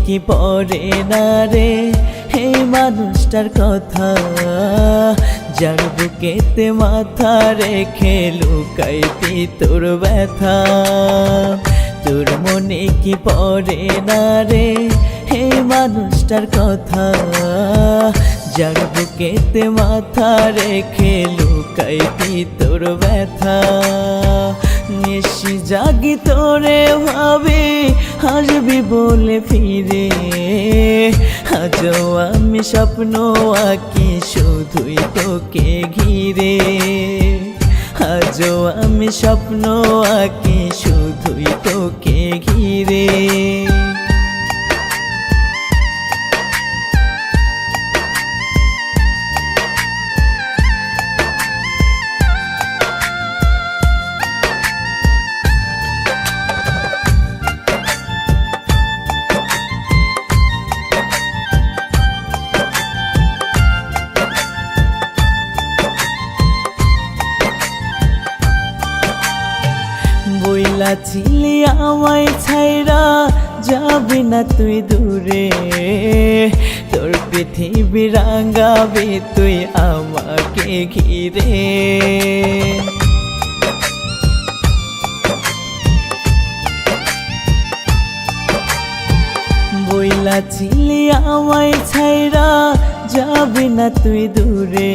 কি পড়ে না রে এই মানুষটার কথা, যার বুকেতে মাথা রেখে লুকাইতি তোর ব্যথা। তোর মনে কি পড়ে না রে এই মানুষটার কথা, যার বুকেতে মাথা রেখে লুকাইতি তোর ব্যথা। নিশি জাগি তোরে ভাবে আসবি বলে ফিরে, আজও আমি স্বপ্ন আঁকি শুধুই তোকে ঘিরে। আজও আমি স্বপ্ন আঁকি শুধুই তোকে ঘিরে। বইলা ছিলি আমায় ছাইরা যাবি না তুই দূরে, তোর পৃথিবী রাঙাবি তুই আমাকে ঘিরে। বইলা ছিলি আমায় ছাইরা যাবি না তুই দূরে,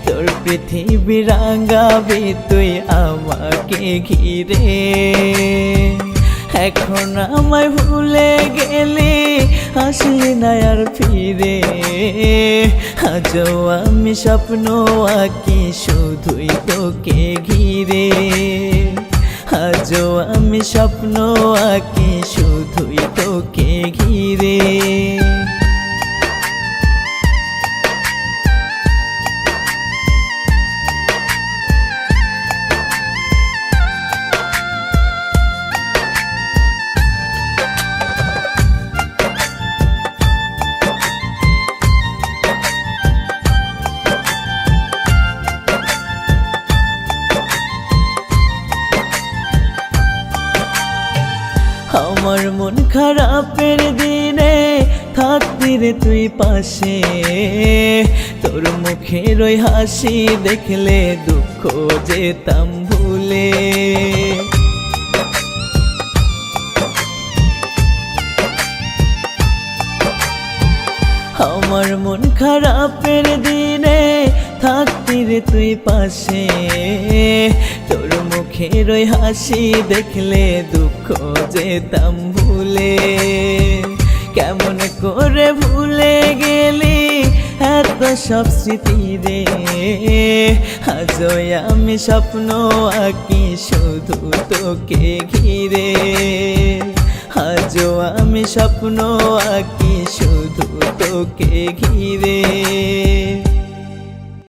তোর পৃথিবী রাঙাবি তুই আমাকে ঘিরে। এখন আমায় ভুলে গেলি আসলি না আর ফিরে, আজও আমি স্বপ্ন আঁকি শুধুই তোকে ঘিরে। আজও আমি স্বপ্ন আঁকি শুধুই তোকে ঘিরে। আমার মন খারাপের দিনে থাকতি রে তুই পাশে, তোর মুখের ওই হাসি দেখলে দুঃখ যেতাম ভুলে। আমার মন খারাপের দিনে থাকতি রে তুই পাশে, তোর মুখের ওই হাসি দেখলে দুঃখ যেতাম ভুলে। কেমন করে ভুলে গেলি এত সব স্মৃতি রে, আজও আমি স্বপ্ন আঁকি শুধু তোকে ঘিরে। আজও আমি স্বপ্ন আঁকি শুধু তোকে ঘিরে।